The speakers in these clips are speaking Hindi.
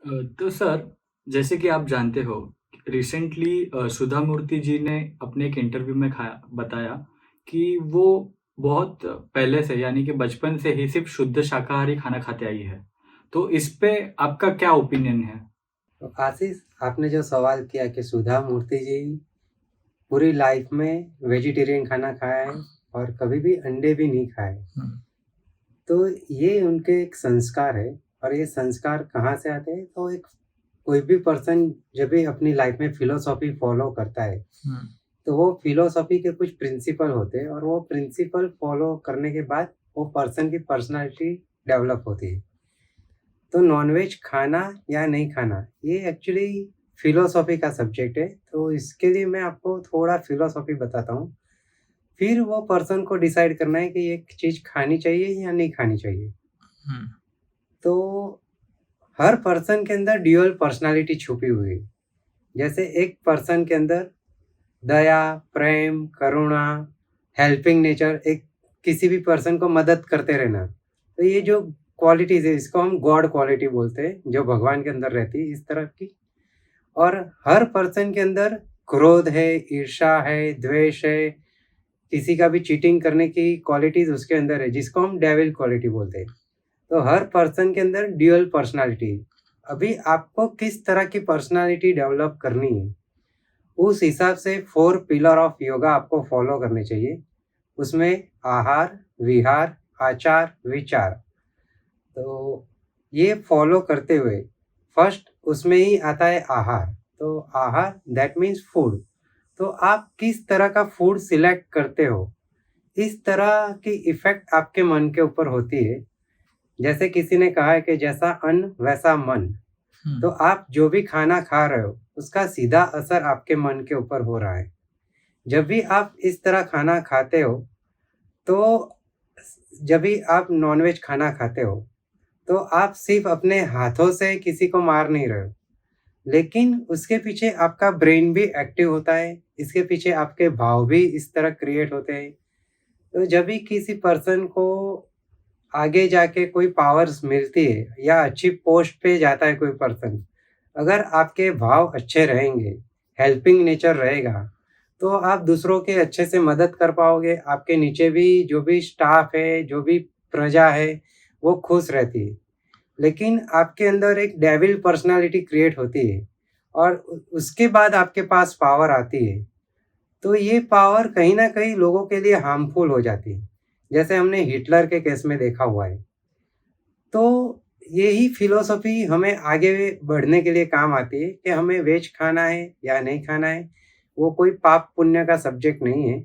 तो सर, जैसे कि आप जानते हो, रिसेंटली सुधा मूर्ति जी ने अपने एक इंटरव्यू में बताया कि वो बहुत पहले से यानी कि बचपन से ही सिर्फ शुद्ध शाकाहारी खाना खाते आई है। तो इस पे आपका क्या ओपिनियन है? तो आशीष, आपने जो सवाल किया कि सुधा मूर्ति जी पूरी लाइफ में वेजिटेरियन खाना खाया है और कभी भी अंडे भी नहीं खाए। तो ये उनके एक संस्कार है। और ये संस्कार कहाँ से आते हैं? तो एक कोई भी पर्सन जब भी अपनी लाइफ में फिलोसॉफी फॉलो करता है, तो वो फिलोसॉफी के कुछ प्रिंसिपल होते हैं और वो प्रिंसिपल फॉलो करने के बाद वो पर्सन की पर्सनालिटी डेवलप होती है। तो नॉनवेज खाना या नहीं खाना, ये एक्चुअली फिलोसॉफी का सब्जेक्ट है। तो इसके लिए मैं आपको थोड़ा फिलोसॉफी बताता हूँ। फिर वो पर्सन को डिसाइड करना है कि ये चीज़ खानी चाहिए या नहीं खानी चाहिए। हुँ। तो हर पर्सन के अंदर ड्यूअल पर्सनैलिटी छुपी हुई है। जैसे एक पर्सन के अंदर दया, प्रेम, करुणा, हेल्पिंग नेचर, एक किसी भी पर्सन को मदद करते रहना। तो ये जो क्वालिटीज़ है, इसको हम गॉड क्वालिटी बोलते हैं, जो भगवान के अंदर रहती है, इस तरह की। और हर पर्सन के अंदर क्रोध है, ईर्ष्या है, द्वेष है, किसी का भी चीटिंग करने की क्वालिटीज़ उसके अंदर है, जिसको हम डेविल क्वालिटी बोलते हैं। तो हर पर्सन के अंदर ड्यूअल पर्सनैलिटी है। अभी आपको किस तरह की पर्सनैलिटी डेवलप करनी है, उस हिसाब से 4 पिलर ऑफ योगा आपको फॉलो करने चाहिए। उसमें आहार, विहार, आचार, विचार। तो ये फॉलो करते हुए फर्स्ट उसमें ही आता है आहार। तो आहार दैट मीन्स फूड। तो आप किस तरह का फूड सिलेक्ट करते हो, इस तरह की इफ़ेक्ट आपके मन के ऊपर होती है। जैसे किसी ने कहा है कि जैसा अन्न वैसा मन। तो आप जो भी खाना खा रहे हो, उसका सीधा असर आपके मन के ऊपर हो रहा है। जब भी आप इस तरह खाना खाते हो, तो जब भी आप नॉनवेज खाना खाते हो, तो आप सिर्फ़ अपने हाथों से किसी को मार नहीं रहे हो, लेकिन उसके पीछे आपका ब्रेन भी एक्टिव होता है, इसके पीछे आपके भाव भी इस तरह क्रिएट होते हैं। तो जब भी किसी पर्सन को आगे जाके कोई पावर्स मिलती है या अच्छी पोस्ट पे जाता है कोई पर्सन, अगर आपके भाव अच्छे रहेंगे, हेल्पिंग नेचर रहेगा, तो आप दूसरों के अच्छे से मदद कर पाओगे। आपके नीचे भी जो भी स्टाफ है, जो भी प्रजा है, वो खुश रहती है। लेकिन आपके अंदर एक डेविल पर्सनैलिटी क्रिएट होती है और उसके बाद आपके पास पावर आती है। तो ये पावर कहीं न कहीं लोगों के लिए हार्मफुल हो जाती है। जैसे हमने हिटलर के केस में देखा हुआ है। तो यही फ़िलॉसफ़ी हमें आगे बढ़ने के लिए काम आती है कि हमें वेज खाना है या नहीं खाना है। वो कोई पाप पुण्य का सब्जेक्ट नहीं है।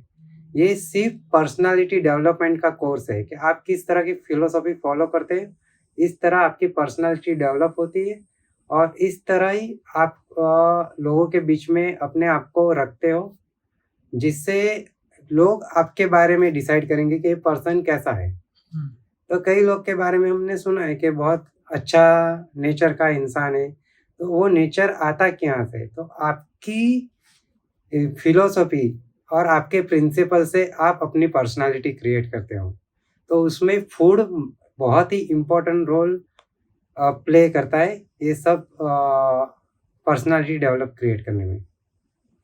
ये सिर्फ़ पर्सनैलिटी डेवलपमेंट का कोर्स है कि आप किस तरह की फ़िलॉसफ़ी फ़ॉलो करते हैं, इस तरह आपकी पर्सनैलिटी डेवलप होती है और इस तरह ही आप लोगों के बीच में अपने आप को रखते हो, जिससे लोग आपके बारे में डिसाइड करेंगे कि ये पर्सन कैसा है। तो कई लोग के बारे में हमने सुना है कि बहुत अच्छा नेचर का इंसान है, तो वो नेचर आता कहाँ से? तो आपकी फ़िलॉसफ़ी और आपके प्रिंसिपल से आप अपनी पर्सनैलिटी क्रिएट करते हो। तो उसमें फूड बहुत ही इम्पोर्टेंट रोल प्ले करता है, ये सब पर्सनैलिटी डेवलप क्रिएट करने में।